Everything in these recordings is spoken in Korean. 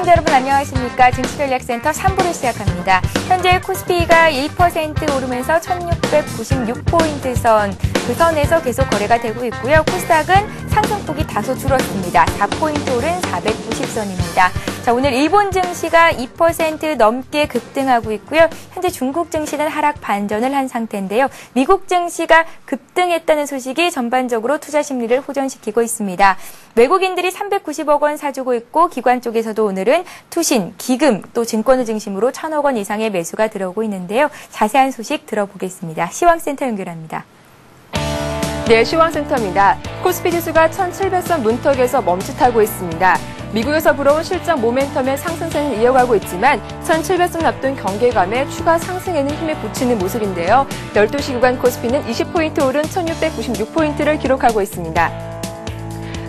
시청자 여러분 안녕하십니까. 증시전략센터 3부를 시작합니다. 현재 코스피가 1% 오르면서 1696포인트 선, 그 선에서 계속 거래가 되고 있고요. 코스닥은 상승폭이 다소 줄었습니다. 4포인트 오른 490선입니다. 자, 오늘 일본 증시가 2% 넘게 급등하고 있고요. 현재 중국 증시는 하락 반전을 한 상태인데요. 미국 증시가 급등했다는 소식이 전반적으로 투자 심리를 호전시키고 있습니다. 외국인들이 390억 원 사주고 있고 기관 쪽에서도 오늘은 투신, 기금, 또 증권을 중심으로 1,000억 원 이상의 매수가 들어오고 있는데요. 자세한 소식 들어보겠습니다. 시황센터 연결합니다. 네, 시황센터입니다. 코스피 지수가 1700선 문턱에서 멈칫하고 있습니다. 미국에서 불어온 실적 모멘텀의 상승세는 이어가고 있지만 1700선 앞둔 경계감에 추가 상승에는 힘을 붙이는 모습인데요. 12시 구간 코스피는 20포인트 오른 1696포인트를 기록하고 있습니다.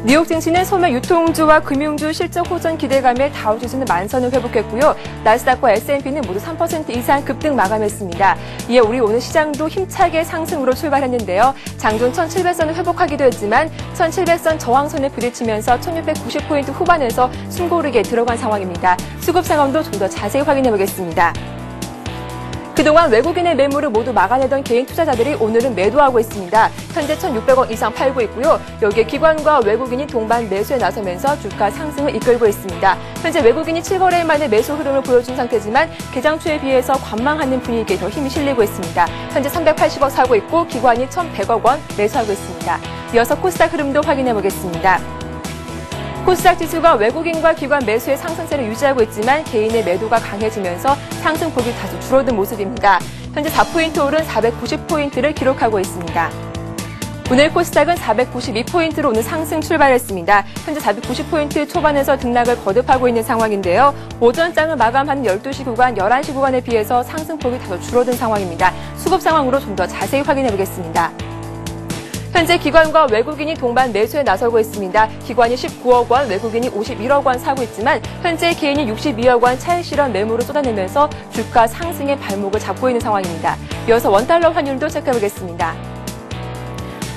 뉴욕 증시는 소매 유통주와 금융주 실적 호전 기대감에 다우지수는 만선을 회복했고요. 나스닥과 S&P는 모두 3% 이상 급등 마감했습니다. 이에 우리 오늘 시장도 힘차게 상승으로 출발했는데요. 장중 1700선을 회복하기도 했지만 1700선 저항선에 부딪히면서 1690포인트 후반에서 숨고르게 들어간 상황입니다. 수급 상황도 좀 더 자세히 확인해 보겠습니다. 그동안 외국인의 매물을 모두 막아내던 개인 투자자들이 오늘은 매도하고 있습니다. 현재 1,600원 이상 팔고 있고요. 여기에 기관과 외국인이 동반 매수에 나서면서 주가 상승을 이끌고 있습니다. 현재 외국인이 7거래일 만에 매수 흐름을 보여준 상태지만 개장 초에 비해서 관망하는 분위기에 더 힘이 실리고 있습니다. 현재 380억 사고 있고 기관이 1,100억 원 매수하고 있습니다. 이어서 코스닥 흐름도 확인해 보겠습니다. 코스닥 지수가 외국인과 기관 매수의 상승세를 유지하고 있지만 개인의 매도가 강해지면서 상승폭이 다소 줄어든 모습입니다. 현재 4포인트 오른 490포인트를 기록하고 있습니다. 오늘 코스닥은 492포인트로 오늘 상승 출발했습니다. 현재 490포인트 초반에서 등락을 거듭하고 있는 상황인데요. 오전장을 마감하는 12시 구간, 11시 구간에 비해서 상승폭이 다소 줄어든 상황입니다. 수급 상황으로 좀 더 자세히 확인해 보겠습니다. 현재 기관과 외국인이 동반 매수에 나서고 있습니다. 기관이 19억 원, 외국인이 51억 원 사고 있지만 현재 개인이 62억 원 차익 실현 매물을 쏟아내면서 주가 상승의 발목을 잡고 있는 상황입니다. 이어서 원달러 환율도 체크해보겠습니다.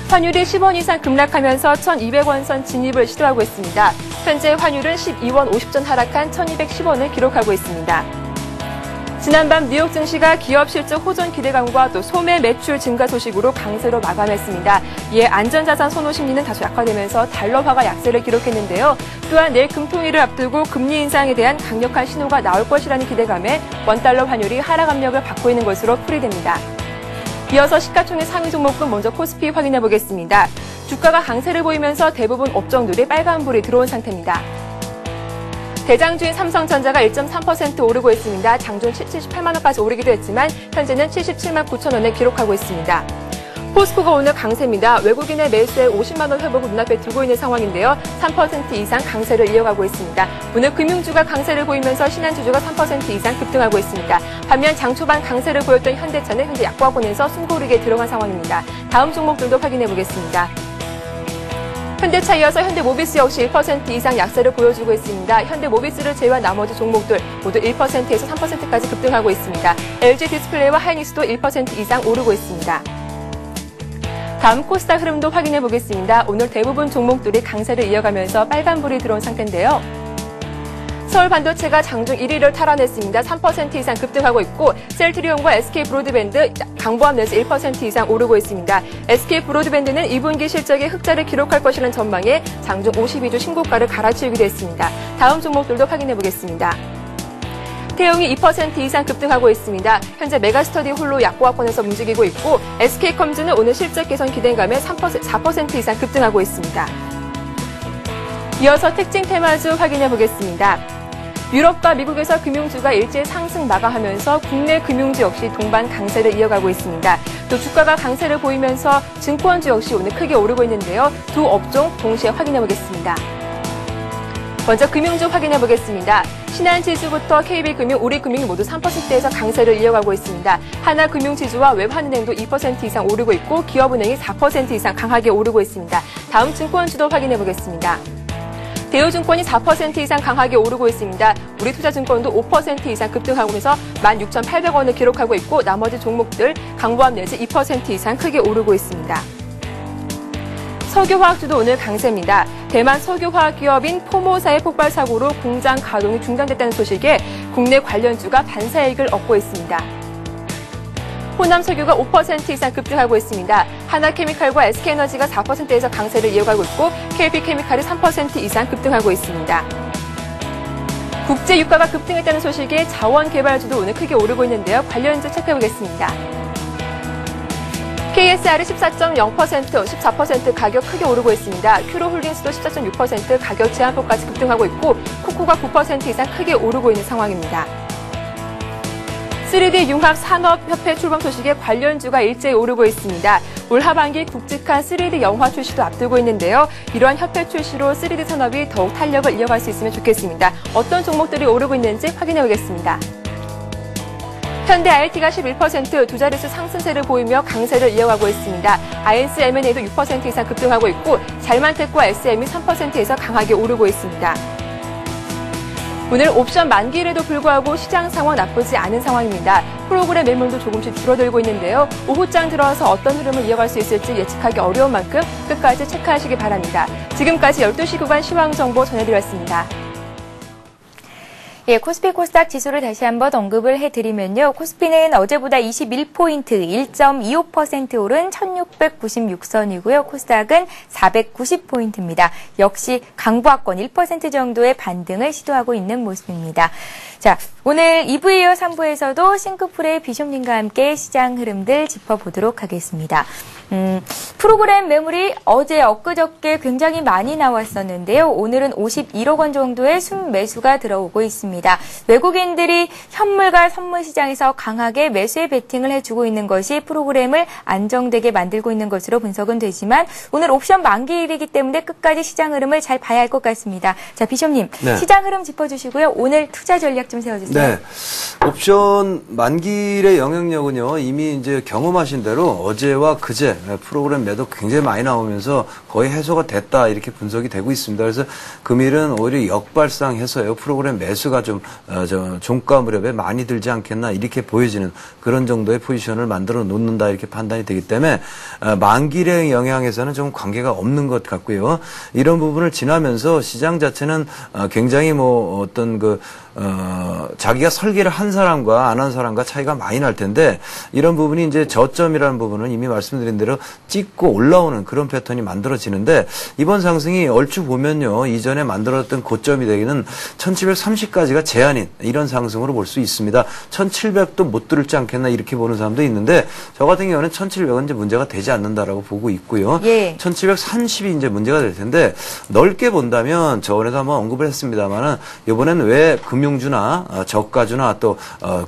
환율이 10원 이상 급락하면서 1,200원 선 진입을 시도하고 있습니다. 현재 환율은 12원 50전 하락한 1,210원을 기록하고 있습니다. 지난밤 뉴욕 증시가 기업 실적 호전 기대감과 또 소매 매출 증가 소식으로 강세로 마감했습니다. 이에 안전자산 선호 심리는 다소 약화되면서 달러화가 약세를 기록했는데요. 또한 내일 금통일을 앞두고 금리 인상에 대한 강력한 신호가 나올 것이라는 기대감에 원달러 환율이 하락 압력을 받고 있는 것으로 풀이됩니다. 이어서 시가총액 상위 종목군 먼저 코스피 확인해 보겠습니다. 주가가 강세를 보이면서 대부분 업종들이 빨간불이 들어온 상태입니다. 대장주인 삼성전자가 1.3% 오르고 있습니다. 장중 78만 원까지 오르기도 했지만 현재는 77만 9천 원을 기록하고 있습니다. 포스코가 오늘 강세입니다. 외국인의 매수에 50만 원 회복을 눈앞에 두고 있는 상황인데요. 3% 이상 강세를 이어가고 있습니다. 오늘 금융주가 강세를 보이면서 신한주주가 3% 이상 급등하고 있습니다. 반면 장 초반 강세를 보였던 현대차는 현재 약과권에서 숨고르게 들어간 상황입니다. 다음 종목들도 확인해 보겠습니다. 현대차 이어서 현대모비스 역시 1% 이상 약세를 보여주고 있습니다. 현대모비스를 제외한 나머지 종목들 모두 1%에서 3%까지 급등하고 있습니다. LG디스플레이와 하이닉스도 1% 이상 오르고 있습니다. 다음 코스닥 흐름도 확인해 보겠습니다. 오늘 대부분 종목들이 강세를 이어가면서 빨간불이 들어온 상태인데요. 서울반도체가 장중 1위를 탈환했습니다. 3% 이상 급등하고 있고 셀트리온과 SK브로드밴드 강보합 내지 1% 이상 오르고 있습니다. SK브로드밴드는 2분기 실적에 흑자를 기록할 것이라는 전망에 장중 52주 신고가를 갈아치우기도 했습니다. 다음 종목들도 확인해 보겠습니다. 태용이 2% 이상 급등하고 있습니다. 현재 메가스터디 홀로 약보합권에서 움직이고 있고 SK컴즈는 오늘 실적 개선 기대감에 4% 이상 급등하고 있습니다. 이어서 특징 테마주 확인해 보겠습니다. 유럽과 미국에서 금융주가 일제 상승 마감하면서 국내 금융주 역시 동반 강세를 이어가고 있습니다. 또 주가가 강세를 보이면서 증권주 역시 오늘 크게 오르고 있는데요. 두 업종 동시에 확인해 보겠습니다. 먼저 금융주 확인해 보겠습니다. 신한지주부터 KB금융, 우리금융이 모두 3%에서 강세를 이어가고 있습니다. 하나금융지주와 웹한은행도 2% 이상 오르고 있고 기업은행이 4% 이상 강하게 오르고 있습니다. 다음 증권주도 확인해 보겠습니다. 대우증권이 4% 이상 강하게 오르고 있습니다. 우리투자증권도 5% 이상 급등하고 있어서 16,800원을 기록하고 있고 나머지 종목들 강보합 내지 2% 이상 크게 오르고 있습니다. 석유화학주도 오늘 강세입니다. 대만 석유화학 기업인 포모사의 폭발 사고로 공장 가동이 중단됐다는 소식에 국내 관련주가 반사이익을 얻고 있습니다. 호남석유가 5% 이상 급등하고 있습니다. 하나케미칼과 SK에너지가 4%에서 강세를 이어가고 있고 KP케미칼이 3% 이상 급등하고 있습니다. 국제 유가가 급등했다는 소식에 자원개발주도 오늘 크게 오르고 있는데요. 관련주 체크해보겠습니다. KSR이 14.0%, 14% 가격 크게 오르고 있습니다. 큐로홀딩스도 14.6% 가격 제한폭까지 급등하고 있고 코코가 9% 이상 크게 오르고 있는 상황입니다. 3D 융합 산업협회 출범 소식에 관련주가 일제히 오르고 있습니다. 올 하반기 굵직한 3D 영화 출시도 앞두고 있는데요. 이러한 협회 출시로 3D 산업이 더욱 탄력을 이어갈 수 있으면 좋겠습니다. 어떤 종목들이 오르고 있는지 확인해 보겠습니다. 현대 IT가 11% 두 자릿수 상승세를 보이며 강세를 이어가고 있습니다. 아이언스 M&A도 6% 이상 급등하고 있고 잘만텍과 SM이 3%에서 강하게 오르고 있습니다. 오늘 옵션 만기일에도 불구하고 시장 상황 나쁘지 않은 상황입니다. 프로그램 매물도 조금씩 줄어들고 있는데요. 오후장 들어서 어떤 흐름을 이어갈 수 있을지 예측하기 어려운 만큼 끝까지 체크하시기 바랍니다. 지금까지 12시 구간 시황 정보 전해드렸습니다. 예, 코스피 코스닥 지수를 다시 한번 언급을 해드리면요. 코스피는 어제보다 21포인트, 1.25% 오른 1696선이고요. 코스닥은 490포인트입니다. 역시 강보합권 1% 정도의 반등을 시도하고 있는 모습입니다. 자, 오늘 2부 이어 3부에서도 싱크풀의 비숍님과 함께 시장 흐름들 짚어보도록 하겠습니다. 프로그램 매물이 어제 엊그저께 굉장히 많이 나왔었는데요. 오늘은 51억 원 정도의 순매수가 들어오고 있습니다. 외국인들이 현물과 선물 시장에서 강하게 매수에 베팅을 해주고 있는 것이 프로그램을 안정되게 만들고 있는 것으로 분석은 되지만 오늘 옵션 만기일이기 때문에 끝까지 시장 흐름을 잘 봐야 할 것 같습니다. 자, 비숍님, 네. 시장 흐름 짚어주시고요. 오늘 투자 전략 좀 세워주세요. 네. 옵션 만기일의 영향력은요, 이미 이제 경험하신 대로 어제와 그제 프로그램 매도 굉장히 많이 나오면서 거의 해소가 됐다 이렇게 분석이 되고 있습니다. 그래서 금일은 오히려 역발상해서요, 프로그램 매수가 좀 종가 무렵에 많이 들지 않겠나 이렇게 보여지는 그런 정도의 포지션을 만들어 놓는다 이렇게 판단이 되기 때문에 만기일의 영향에서는 좀 관계가 없는 것 같고요. 이런 부분을 지나면서 시장 자체는 굉장히 뭐 어떤 자기가 설계를 한 사람과 안 한 사람과 차이가 많이 날 텐데 이런 부분이 이제 저점이라는 부분은 이미 말씀드린 대로 찍고 올라오는 그런 패턴이 만들어지는데 이번 상승이 얼추 보면요, 이전에 만들었던 고점이 되기는 1730까지가 제한인 이런 상승으로 볼 수 있습니다. 1700도 못 뚫지 않겠나 이렇게 보는 사람도 있는데 저 같은 경우는 1700은 이제 문제가 되지 않는다라고 보고 있고요. 예. 1730이 이제 문제가 될 텐데 넓게 본다면 저번에도 한번 언급을 했습니다만은 이번엔 왜 금융주나 저가주나 또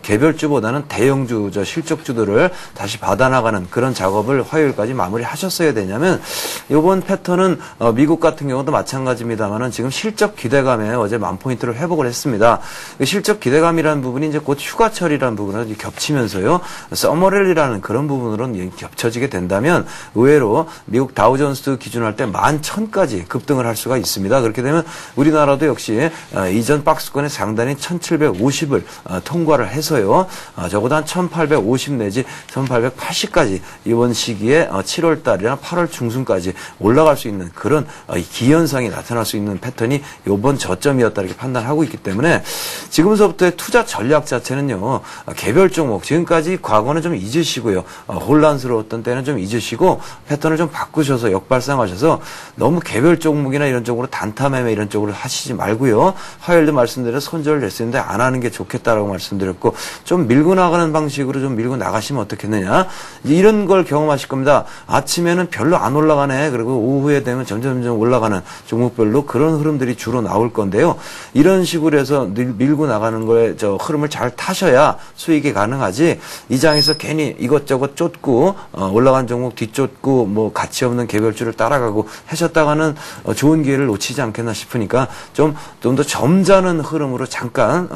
개별주보다는 대형주, 실적주들을 다시 받아나가는 그런 작업을 화요일까지 마무리하셨어야 되냐면 이번 패턴은 미국 같은 경우도 마찬가지입니다만은 지금 실적 기대감에 어제 10,000포인트를 회복을 했습니다. 실적 기대감이라는 부분이 이제 곧 휴가철이라는 부분을 겹치면서요, 서머랠리라는 그런 부분으로 겹쳐지게 된다면 의외로 미국 다우존스 기준으로 할 때 11,000까지 급등을 할 수가 있습니다. 그렇게 되면 우리나라도 역시 이전 박스권의 상단인 1750을 통과를 해서요, 적어도 한 1850 내지 1880까지 이번 시기에 7월 달이나 8월 중순까지 올라갈 수 있는 그런 기현상이 나타날 수 있는 패턴이 이번 저점이었다 이렇게 판단하고 있기 때문에 지금서부터의 투자 전략 자체는요, 개별 종목 지금까지 과거는 좀 잊으시고요, 혼란스러웠던 때는 좀 잊으시고 패턴을 좀 바꾸셔서 역발상하셔서 너무 개별 종목이나 이런 쪽으로 단타 매매 이런 쪽으로 하시지 말고요, 화요일도 말씀드린 손절을 냈었는데 안 하는 게 좋겠다라고 말씀드렸고 좀 밀고 나가는 방식으로 좀 밀고 나가시면 어떻겠느냐 이런 걸 경험하실 겁니다. 아침에는 별로 안 올라가네, 그리고 오후에 되면 점점 올라가는 종목별로 그런 흐름들이 주로 나올 건데요. 이런 식으로 해서 밀고 나가는 거에 흐름을 잘 타셔야 수익이 가능하지 이 장에서 괜히 이것저것 쫓고 올라간 종목 뒤쫓고 뭐 가치 없는 개별주를 따라가고 하셨다가는 좋은 기회를 놓치지 않겠나 싶으니까 좀 더 점잖은 흐름으로 잠깐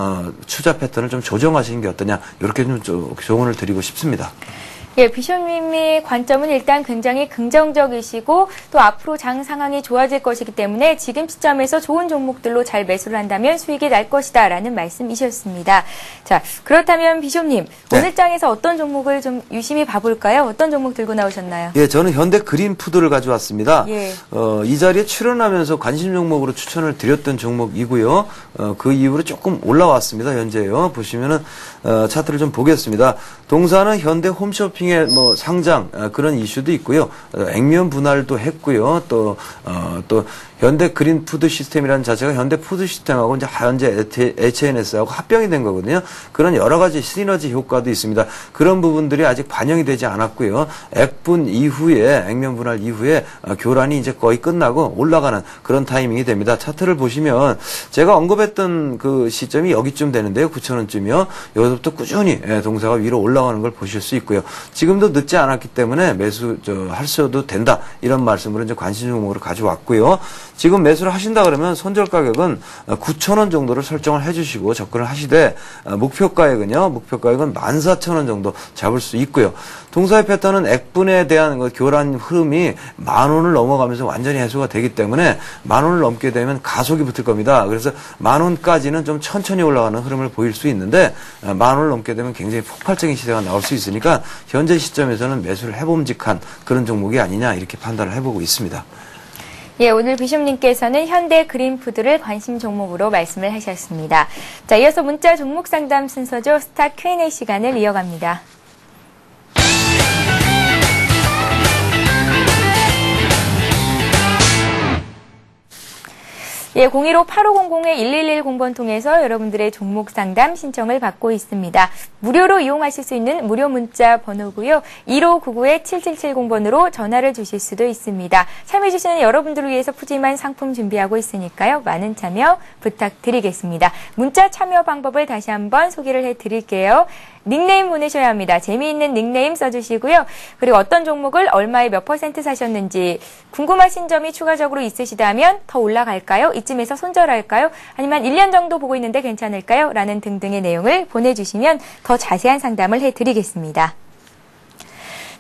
투자 패턴을 좀 조정하시는 게 어떠냐 이렇게 좀 조언을 드리고 싶습니다. 예, 비숍님의 관점은 일단 굉장히 긍정적이시고 또 앞으로 장 상황이 좋아질 것이기 때문에 지금 시점에서 좋은 종목들로 잘 매수를 한다면 수익이 날 것이다 라는 말씀이셨습니다. 자, 그렇다면 비숍님, 네. 오늘 장에서 어떤 종목을 좀 유심히 봐볼까요? 어떤 종목 들고 나오셨나요? 예, 저는 현대 그린푸드를 가져왔습니다. 예. 이 자리에 출연하면서 관심 종목으로 추천을 드렸던 종목이고요. 그 이후로 조금 올라왔습니다. 현재요. 보시면은 차트를 좀 보겠습니다. 동사는 현대 홈쇼핑의 뭐 상장 그런 이슈도 있고요. 액면 분할도 했고요. 또 현대 그린 푸드 시스템이라는 자체가 현대 푸드 시스템하고 이제 현재 HNS하고 합병이 된 거거든요. 그런 여러 가지 시너지 효과도 있습니다. 그런 부분들이 아직 반영이 되지 않았고요. 액분 이후에 액면 분할 이후에 교란이 이제 거의 끝나고 올라가는 그런 타이밍이 됩니다. 차트를 보시면 제가 언급했던 그 시점이 여기쯤 되는데요. 9,000원쯤이요. 여기서부터 꾸준히 동사가 위로 올라가는 걸 보실 수 있고요. 지금도 늦지 않았기 때문에 매수 하셔도 된다. 이런 말씀으로 이제 관심 종목으로 가져왔고요. 지금 매수를 하신다 그러면 손절 가격은 9,000원 정도를 설정을 해주시고 접근을 하시되 목표 가격은 14,000원 정도 잡을 수 있고요. 동사의 패턴은 액분에 대한 교란 흐름이 10,000원을 넘어가면서 완전히 해소가 되기 때문에 10,000원을 넘게 되면 가속이 붙을 겁니다. 그래서 10,000원까지는 좀 천천히 올라가는 흐름을 보일 수 있는데 10,000원을 넘게 되면 굉장히 폭발적인 시세가 나올 수 있으니까 현재 시점에서는 매수를 해봄직한 그런 종목이 아니냐 이렇게 판단을 해보고 있습니다. 예, 오늘 비숍님께서는 현대 그린푸드를 관심 종목으로 말씀을 하셨습니다. 자, 이어서 문자 종목 상담 순서죠. 스타 Q&A 시간을 이어갑니다. 예, 015-8500-1110번 통해서 여러분들의 종목 상담 신청을 받고 있습니다. 무료로 이용하실 수 있는 무료 문자 번호고요. 1599-7770번으로 전화를 주실 수도 있습니다. 참여해주시는 여러분들을 위해서 푸짐한 상품 준비하고 있으니까요. 많은 참여 부탁드리겠습니다. 문자 참여 방법을 다시 한번 소개를 해드릴게요. 닉네임 보내셔야 합니다. 재미있는 닉네임 써주시고요. 그리고 어떤 종목을 얼마에 몇 % 사셨는지 궁금하신 점이 추가적으로 있으시다면 더 올라갈까요? 이쯤에서 손절할까요? 아니면 1년 정도 보고 있는데 괜찮을까요? 라는 등등의 내용을 보내주시면 더 자세한 상담을 해드리겠습니다.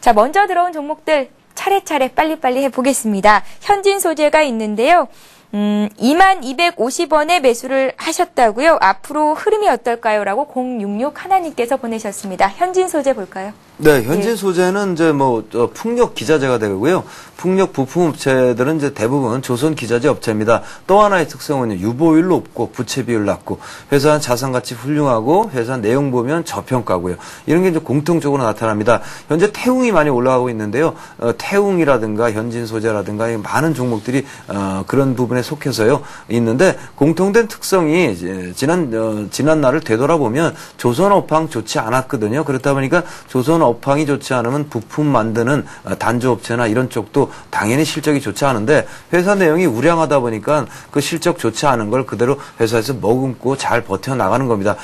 자, 먼저 들어온 종목들 차례차례 빨리빨리 해보겠습니다. 현진 소재가 있는데요. 2250원에 매수를 하셨다고요? 앞으로 흐름이 어떨까요? 라고 066 하나님께서 보내셨습니다. 현진 소재 볼까요? 네, 현진 소재는 이제 풍력 기자재가 되고요. 풍력 부품 업체들은 이제 대부분 조선 기자재 업체입니다. 또 하나의 특성은 유보율 높고 부채 비율 낮고 회사 자산 가치 훌륭하고 회사 내용 보면 저평가고요. 이런 게 이제 공통적으로 나타납니다. 현재 태웅이 많이 올라가고 있는데요. 태웅이라든가 현진 소재라든가 많은 종목들이 그런 부분에 속해서요 있는데 공통된 특성이 지난 날을 되돌아보면 조선 업황 좋지 않았거든요. 그렇다 보니까 조선 업황이 좋지 않으면 부품 만드는 단조업체나 이런 쪽도 당연히 실적이 좋지 않은데 회사 내용이 우량하다 보니까 그 실적 좋지 않은 걸 그대로 회사에서 머금고 잘 버텨나가는 겁니다.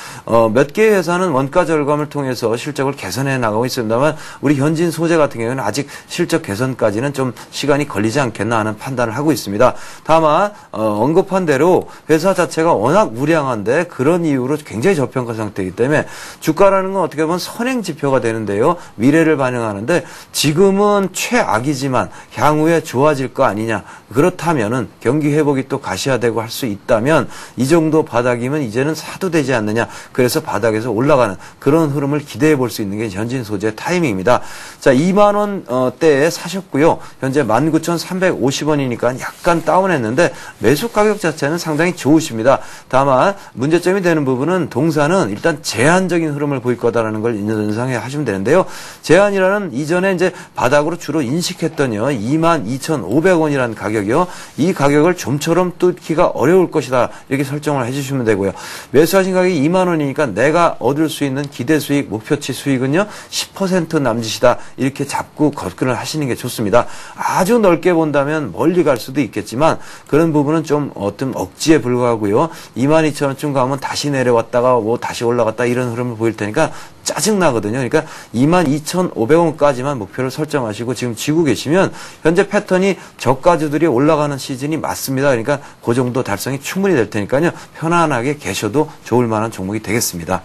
몇 개의 회사는 원가 절감을 통해서 실적을 개선해 나가고 있습니다만 우리 현진 소재 같은 경우는 아직 실적 개선까지는 좀 시간이 걸리지 않겠나 하는 판단을 하고 있습니다. 다만 언급한 대로 회사 자체가 워낙 우량한데 그런 이유로 굉장히 저평가 상태이기 때문에 주가라는 건 어떻게 보면 선행 지표가 되는데요. 미래를 반영하는데 지금은 최악이지만 향후에 좋아질 거 아니냐. 그렇다면은 경기 회복이 또 가시화되고 할 수 있다면 이 정도 바닥이면 이제는 사도 되지 않느냐. 그래서 바닥에서 올라가는 그런 흐름을 기대해 볼 수 있는 게 현진 소재 타이밍입니다. 자, 2만 원대에 사셨고요. 현재 19,350원이니까 약간 다운했는데 매수 가격 자체는 상당히 좋으십니다. 다만 문제점이 되는 부분은 동사는 일단 제한적인 흐름을 보일 거다라는 걸 인정해 하시면 되는데요. 제한이라는 이전에 이제 바닥으로 주로 인식했던요. 22,500원이라는 가격이요. 이 가격을 좀처럼 뚫기가 어려울 것이다. 이렇게 설정을 해주시면 되고요. 매수하신 가격이 2만 원이니까 내가 얻을 수 있는 기대 수익, 목표치 수익은요. 10% 남짓이다. 이렇게 잡고 접근을 하시는 게 좋습니다. 아주 넓게 본다면 멀리 갈 수도 있겠지만 그런 부분은 좀 어떤 억지에 불과하고요. 22,000원쯤 가면 다시 내려왔다가 다시 올라갔다 이런 흐름을 보일 테니까 짜증나거든요. 그러니까 22,500원까지만 목표를 설정하시고 지금 쥐고 계시면 현재 패턴이 저가주들이 올라가는 시즌이 맞습니다. 그러니까 그 정도 달성이 충분히 될 테니까요. 편안하게 계셔도 좋을 만한 종목이 되겠습니다.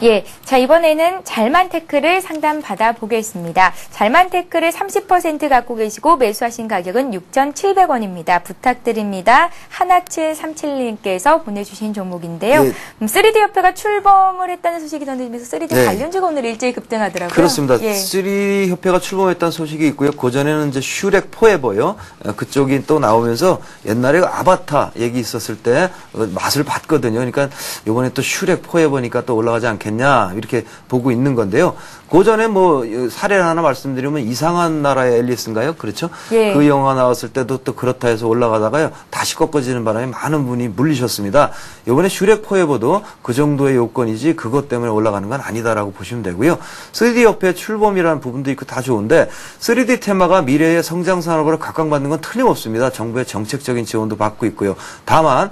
예, 자 이번에는 잘만테크를 상담 받아보겠습니다. 잘만테크를 30% 갖고 계시고 매수하신 가격은 6,700원입니다. 부탁드립니다. 하나737님께서 보내주신 종목인데요. 예. 3D 협회가 출범을 했다는 소식이 전해지면서 3D 네. 관련주가 오늘 일제히 급등하더라고요. 그렇습니다. 예. 3D 협회가 출범했다는 소식이 있고요. 그전에는 이제 슈렉 포에버요. 그쪽이 또 나오면서 옛날에 아바타 얘기 있었을 때 맛을 봤거든요. 그러니까 이번에 또 슈렉 포에버니까 또 올라가지 않겠냐 이렇게 보고 있는 건데요. 그전에 뭐 사례를 하나 말씀드리면 이상한 나라의 앨리스인가요? 그렇죠? 예. 그 영화 나왔을 때도 또 그렇다 해서 올라가다가요. 다시 꺾어지는 바람에 많은 분이 물리셨습니다. 이번에 슈렉 포에버도 그 정도의 요건이지 그것 때문에 올라가는 건 아니다라고 보시면 되고요. 3D 협회 출범이라는 부분도 있고 다 좋은데 3D 테마가 미래의 성장 산업으로 각광받는 건 틀림없습니다. 정부의 정책적인 지원도 받고 있고요. 다만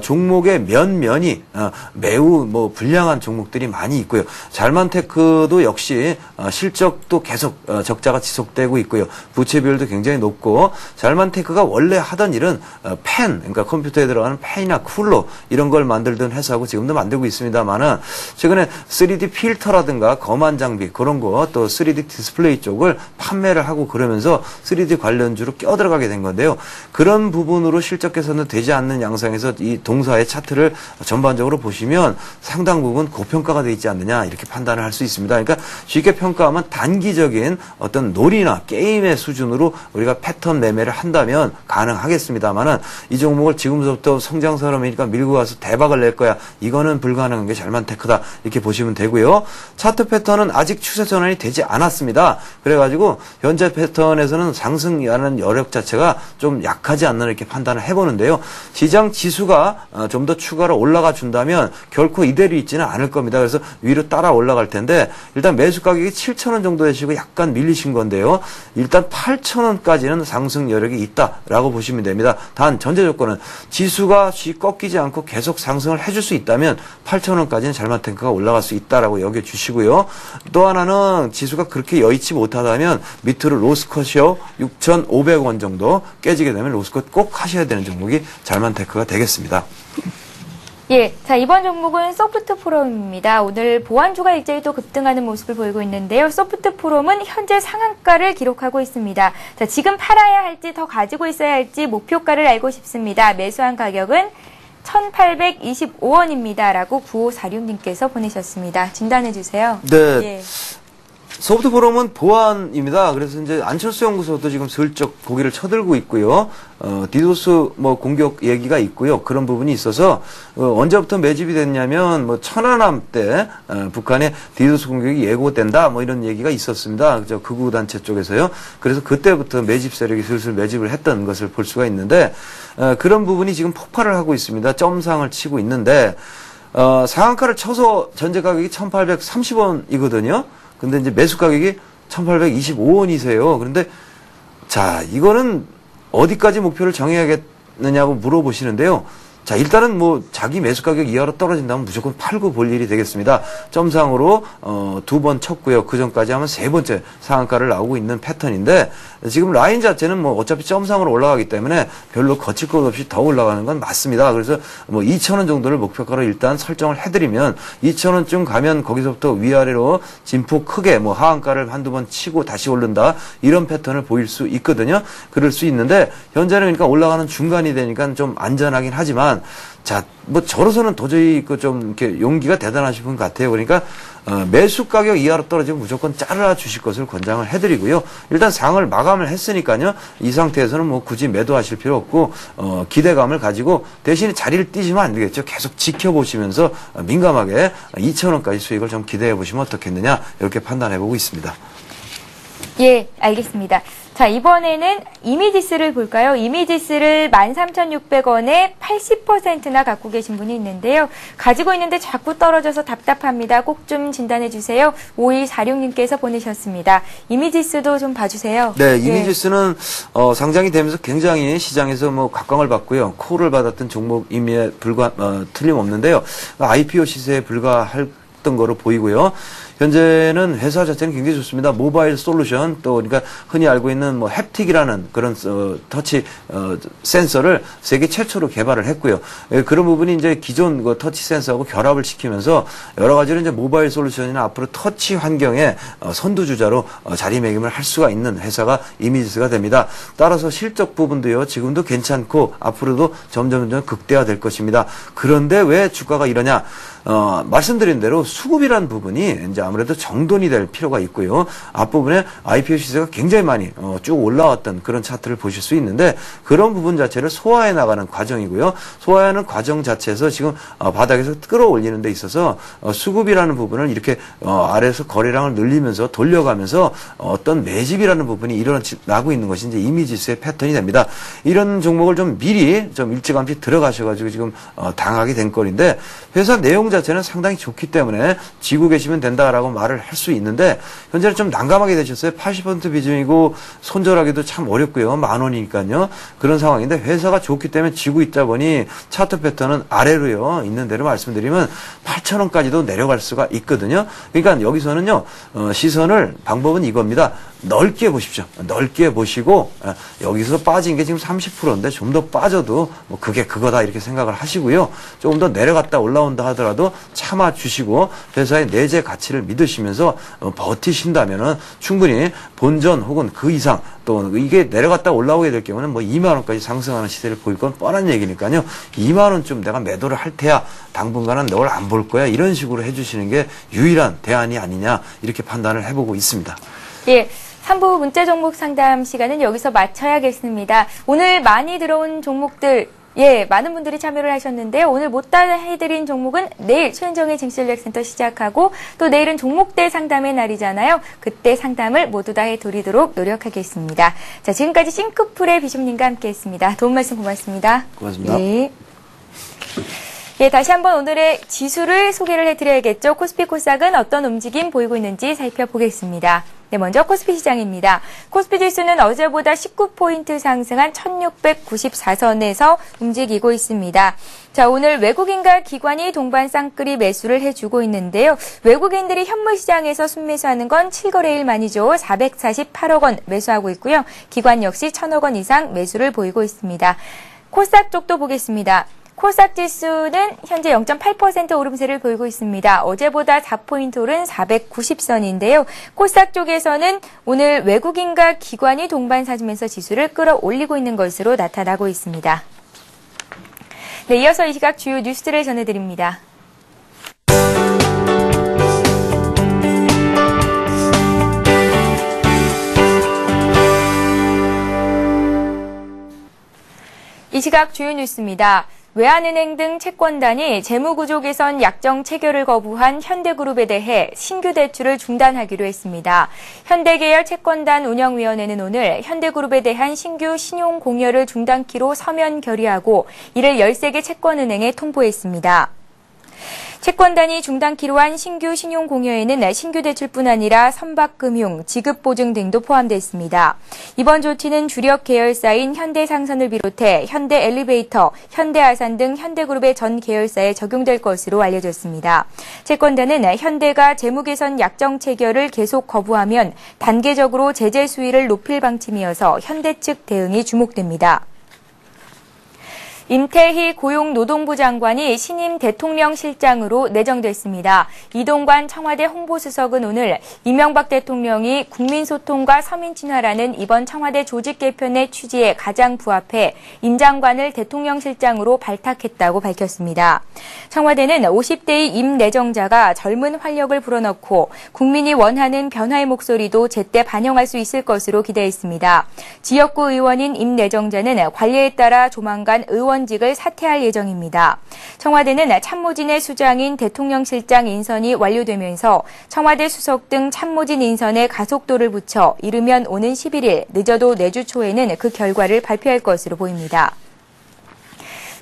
종목의 면면이 매우 뭐 불량한 종목들이 많이 있고요. 잘만테크도 역시 실적도 계속 적자가 지속되고 있고요. 부채 비율도 굉장히 높고 잘만테크가 원래 하던 일은 펜, 그러니까 컴퓨터에 들어가는 펜이나 쿨러 이런 걸 만들던 회사하고 지금도 만들고 있습니다만은 최근에 3D 필터라든가 검안 장비 그런 거 또 3D 디스플레이 쪽을 판매를 하고 그러면서 3D 관련주로 껴들어가게 된 건데요. 그런 부분으로 실적 개선은 되지 않는 양상에서 이 동사의 차트를 전반적으로 보시면 상당 부분 고평가가 되어 있지 않느냐 이렇게 판단을 할 수 있습니다. 그러니까 쉽게 평가하면 단기적인 어떤 놀이나 게임의 수준으로 우리가 패턴 매매를 한다면 가능하겠습니다만은 이 종목을 지금부터 성장산업이니까 밀고 가서 대박을 낼 거야. 이거는 불가능한 게 잘만테크다. 이렇게 보시면 되고요. 차트 패턴은 아직 추세 전환이 되지 않았습니다. 그래가지고 현재 패턴에서는 상승하는 여력 자체가 좀 약하지 않나 이렇게 판단을 해보는데요. 시장 지수가 좀 더 추가로 올라가 준다면 결코 이대로 있지는 않을 겁니다. 그래서 위로 따라 올라갈 텐데 일단 매수 가격이 7,000원 정도 되시고 약간 밀리신 건데요. 일단 8,000원까지는 상승 여력이 있다라고 보시면 됩니다. 단 전제 조건은 지수가 꺾이지 않고 계속 상승을 해줄 수 있다면 8,000원까지는 잘만테크가 올라갈 수 있다라고 여겨주시고요. 또 하나는 지수가 그렇게 여의치 못하다면 밑으로 로스컷이요 6,500원 정도 깨지게 되면 로스컷 꼭 하셔야 되는 종목이 잘만테크가 되겠습니다. 예, 자 이번 종목은 소프트프롬입니다. 오늘 보안주가 일제히 또 급등하는 모습을 보이고 있는데요. 소프트프롬은 현재 상한가를 기록하고 있습니다. 자 지금 팔아야 할지 더 가지고 있어야 할지 목표가를 알고 싶습니다. 매수한 가격은 1,825원입니다. 라고 9546님께서 보내셨습니다. 진단해 주세요. 네. 예. 소프트포럼은 보안입니다. 그래서 이제 안철수 연구소도 지금 슬쩍 고개를 쳐들고 있고요. 디도스 뭐 공격 얘기가 있고요. 그런 부분이 있어서 언제부터 매집이 됐냐면 뭐 천안함 때 북한의 디도스 공격이 예고된다 뭐 이런 얘기가 있었습니다. 저 극우 단체 쪽에서요. 그래서 그때부터 매집 세력이 슬슬 매집을 했던 것을 볼 수가 있는데 그런 부분이 지금 폭발을 하고 있습니다. 점상을 치고 있는데 상한가를 쳐서 전제 가격이 1,830원이거든요. 근데 이제 매수 가격이 1,825원이세요. 그런데 자, 이거는 어디까지 목표를 정해야겠느냐고 물어보시는데요. 자, 일단은 뭐 자기 매수 가격 이하로 떨어진다면 무조건 팔고 볼 일이 되겠습니다. 점상으로 2번 쳤고요. 그 전까지 하면 3번째 상한가를 나오고 있는 패턴인데 지금 라인 자체는 뭐 어차피 점상으로 올라가기 때문에 별로 거칠 것 없이 더 올라가는 건 맞습니다. 그래서 뭐 2,000원 정도를 목표가로 일단 설정을 해드리면 2,000원쯤 가면 거기서부터 위아래로 진폭 크게 뭐 하한가를 한두 번 치고 다시 오른다 이런 패턴을 보일 수 있거든요. 그럴 수 있는데 현재는 그러니까 올라가는 중간이 되니까 좀 안전하긴 하지만 자, 뭐 저로서는 도저히 그 좀 이렇게 용기가 대단하신 분 같아요. 그러니까 매수 가격 이하로 떨어지면 무조건 잘라 주실 것을 권장을 해드리고요. 일단 상을 마감을 했으니까요. 이 상태에서는 뭐 굳이 매도하실 필요 없고 기대감을 가지고 대신에 자리를 띄시면 안 되겠죠. 계속 지켜보시면서 민감하게 2,000원까지 수익을 좀 기대해 보시면 어떻겠느냐 이렇게 판단해 보고 있습니다. 예, 알겠습니다. 자, 이번에는 이미지스를 볼까요? 이미지스를 13,600원에 80%나 갖고 계신 분이 있는데요. 가지고 있는데 자꾸 떨어져서 답답합니다. 꼭 좀 진단해 주세요. 5146님께서 보내셨습니다. 이미지스도 좀 봐주세요. 네, 이미지스는 상장이 되면서 굉장히 시장에서 뭐 각광을 받고요. 콜을 받았던 종목임에 틀림없는데요. IPO 시세에 불과했던 거로 보이고요. 현재는 회사 자체는 굉장히 좋습니다. 모바일 솔루션 또 그러니까 흔히 알고 있는 뭐 햅틱이라는 그런 터치 센서를 세계 최초로 개발을 했고요. 그런 부분이 이제 기존 그 터치 센서하고 결합을 시키면서 여러 가지로 이제 모바일 솔루션이나 앞으로 터치 환경의 선두주자로 자리매김을 할 수가 있는 회사가 이미지스가 됩니다. 따라서 실적 부분도요, 지금도 괜찮고 앞으로도 점점 극대화될 것입니다. 그런데 왜 주가가 이러냐? 말씀드린 대로 수급이라는 부분이 이제 아무래도 정돈이 될 필요가 있고요. 앞부분에 IPO 시세가 굉장히 많이 쭉 올라왔던 그런 차트를 보실 수 있는데 그런 부분 자체를 소화해 나가는 과정이고요. 소화하는 과정 자체에서 지금 바닥에서 끌어올리는 데 있어서 수급이라는 부분을 이렇게 아래에서 거래량을 늘리면서 돌려가면서 어떤 매집이라는 부분이 일어나고 있는 것이 이제 이미지수의 패턴이 됩니다. 이런 종목을 좀 미리 좀 일찌감치 들어가셔가지고 지금 당하게 된 꼴인데 회사 내용 자체는 상당히 좋기 때문에 지고 계시면 된다라고 말을 할 수 있는데 현재는 좀 난감하게 되셨어요. 80% 비중이고 손절하기도 참 어렵고요. 10,000원이니까요. 그런 상황인데 회사가 좋기 때문에 지고 있다 보니 차트 패턴은 아래로요. 있는 대로 말씀드리면 8,000원까지도 내려갈 수가 있거든요. 그러니까 여기서는요. 시선을 방법은 이겁니다. 넓게 보십시오. 넓게 보시고 여기서 빠진 게 지금 30%인데 좀 더 빠져도 뭐 그게 그거다 이렇게 생각을 하시고요. 조금 더 내려갔다 올라온다 하더라도 참아 주시고 회사의 내재 가치를 믿으시면서 버티신다면은 충분히 본전 혹은 그 이상 또 이게 내려갔다 올라오게 될 경우는 뭐 2만 원까지 상승하는 시세를 보일 건 뻔한 얘기니까요. 2만 원쯤 내가 매도를 할 테야 당분간은 널 안 볼 거야 이런 식으로 해주시는 게 유일한 대안이 아니냐 이렇게 판단을 해보고 있습니다. 예. 3부 문자 종목 상담 시간은 여기서 마쳐야겠습니다. 오늘 많이 들어온 종목들, 많은 분들이 참여를 하셨는데요. 오늘 못 다 해드린 종목은 내일 최은정의 증시전략센터 시작하고 또 내일은 종목대 상담의 날이잖아요. 그때 상담을 모두 다 해드리도록 노력하겠습니다. 자, 지금까지 싱크풀의 비숍님과 함께했습니다. 도움 말씀 고맙습니다. 고맙습니다. 네. 다시 한번 오늘의 지수를 소개를 해드려야겠죠. 코스피 코스닥은 어떤 움직임 보이고 있는지 살펴보겠습니다. 네, 먼저 코스피 시장입니다. 코스피 지수는 어제보다 19포인트 상승한 1694선에서 움직이고 있습니다. 자, 오늘 외국인과 기관이 동반 쌍끌이 매수를 해주고 있는데요. 외국인들이 현물 시장에서 순매수하는 건 7거래일 만이죠. 448억 원 매수하고 있고요. 기관 역시 1,000억 원 이상 매수를 보이고 있습니다. 코스닥 쪽도 보겠습니다. 코스닥 지수는 현재 0.8% 오름세를 보이고 있습니다. 어제보다 4포인트 오른 490선인데요. 코스닥 쪽에서는 오늘 외국인과 기관이 동반 사주면서 지수를 끌어올리고 있는 것으로 나타나고 있습니다. 네, 이어서 이 시각 주요 뉴스를 전해드립니다. 이 시각 주요 뉴스입니다. 외환은행 등 채권단이 재무구조 개선 약정 체결을 거부한 현대그룹에 대해 신규 대출을 중단하기로 했습니다. 현대계열 채권단 운영위원회는 오늘 현대그룹에 대한 신규 신용 공여를 중단키로 서면 결의하고 이를 13개 채권은행에 통보했습니다. 채권단이 중단키로 한 신규 신용 공여에는 신규 대출뿐 아니라 선박금융, 지급보증 등도 포함되어 있습니다. 이번 조치는 주력 계열사인 현대상선을 비롯해 현대엘리베이터, 현대아산 등 현대그룹의 전 계열사에 적용될 것으로 알려졌습니다. 채권단은 현대가 재무개선 약정 체결을 계속 거부하면 단계적으로 제재 수위를 높일 방침이어서 현대 측 대응이 주목됩니다. 임태희 고용노동부 장관이 신임 대통령 실장으로 내정됐습니다. 이동관 청와대 홍보수석은 오늘 이명박 대통령이 국민소통과 서민친화라는 이번 청와대 조직 개편의 취지에 가장 부합해 임 장관을 대통령 실장으로 발탁했다고 밝혔습니다. 청와대는 50대의 임 내정자가 젊은 활력을 불어넣고 국민이 원하는 변화의 목소리도 제때 반영할 수 있을 것으로 기대했습니다. 지역구 의원인 임 내정자는 관례에 따라 조만간 의원직을 사퇴할 예정입니다. 청와대는 참모진의 수장인 대통령실장 인선이 완료되면서 청와대 수석 등 참모진 인선에 가속도를 붙여 이르면 오는 11일, 늦어도 내주 초에는 그 결과를 발표할 것으로 보입니다.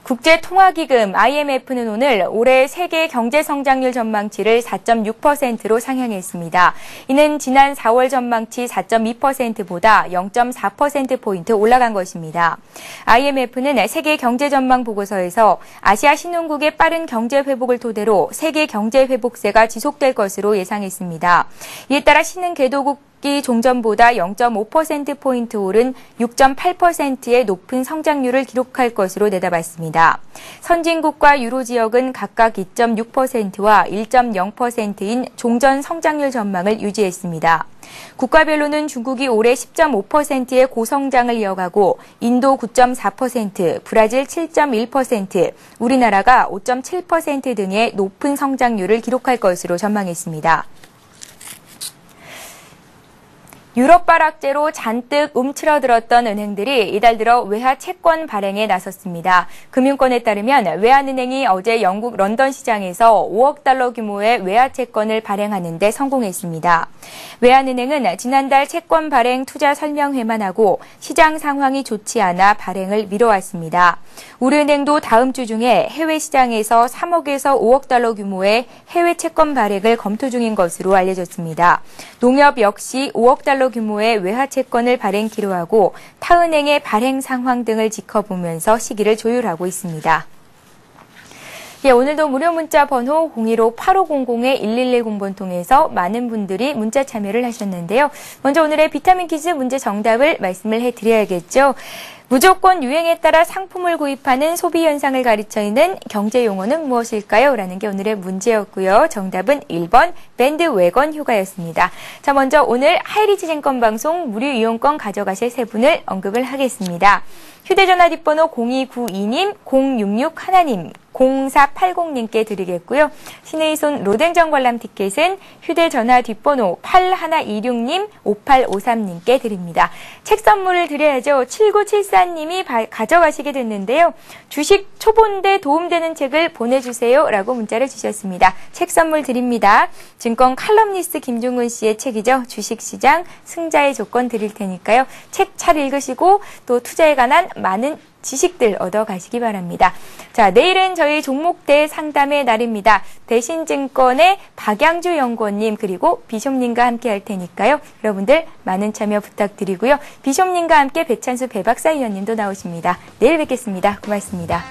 국제통화기금 IMF는 오늘 올해 세계 경제 성장률 전망치를 4.6%로 상향했습니다. 이는 지난 4월 전망치 4.2%보다 0.4%포인트 올라간 것입니다. IMF는 세계 경제 전망 보고서에서 아시아 신흥국의 빠른 경제 회복을 토대로 세계 경제 회복세가 지속될 것으로 예상했습니다. 이에 따라 신흥 개도국 종전보다 0.5%포인트 오른 6.8%의 높은 성장률을 기록할 것으로 내다봤습니다. 선진국과 유로 지역은 각각 2.6%와 1.0%인 종전 성장률 전망을 유지했습니다. 국가별로는 중국이 올해 10.5%의 고성장을 이어가고 인도 9.4%, 브라질 7.1%, 우리나라가 5.7% 등의 높은 성장률을 기록할 것으로 전망했습니다. 유럽발 악재로 잔뜩 움츠러들었던 은행들이 이달 들어 외화 채권 발행에 나섰습니다. 금융권에 따르면 외환은행이 어제 영국 런던 시장에서 5억 달러 규모의 외화 채권을 발행하는 데 성공했습니다. 외환은행은 지난달 채권 발행 투자 설명회만 하고 시장 상황이 좋지 않아 발행을 미뤄왔습니다. 우리은행도 다음 주 중에 해외 시장에서 3억에서 5억 달러 규모의 해외 채권 발행을 검토 중인 것으로 알려졌습니다. 농협 역시 5억 달러 규모의 외화 채권을 발행 기로하고 타은행의 발행 상황 등을 지켜보면서 시기를 조율하고 있습니다. 오늘도 무료 문자 번호 015-8500-1110번 통해서 많은 분들이 문자 참여를 하셨는데요. 먼저 오늘의 비타민 퀴즈 문제 정답을 말씀을 해드려야겠죠. 무조건 유행에 따라 상품을 구입하는 소비 현상을 가르쳐 있는 경제 용어는 무엇일까요? 라는 게 오늘의 문제였고요. 정답은 1번 밴드웨건 휴가였습니다. 자, 먼저 오늘 하이리즈증권 방송 무료 이용권 가져가실 세 분을 언급을 하겠습니다. 휴대전화 뒷번호 0292님, 0661님, 0480님께 드리겠고요. 신의 손 로댕정 관람 티켓은 휴대전화 뒷번호 8126님, 5853님께 드립니다. 책 선물을 드려야죠. 7974님이 가져가시게 됐는데요. 주식 초본데 도움되는 책을 보내주세요 라고 문자를 주셨습니다. 책 선물 드립니다. 증권 칼럼니스트 김종근 씨의 책이죠. 주식시장 승자의 조건 드릴 테니까요. 책 잘 읽으시고 또 투자에 관한 많은 지식들 얻어가시기 바랍니다. 자, 내일은 저희 종목대 상담의 날입니다. 대신증권의 박양주 연구원님 그리고 비숍님과 함께 할 테니까요. 여러분들 많은 참여 부탁드리고요. 비숍님과 함께 배찬수 배박사 위원님도 나오십니다. 내일 뵙겠습니다. 고맙습니다.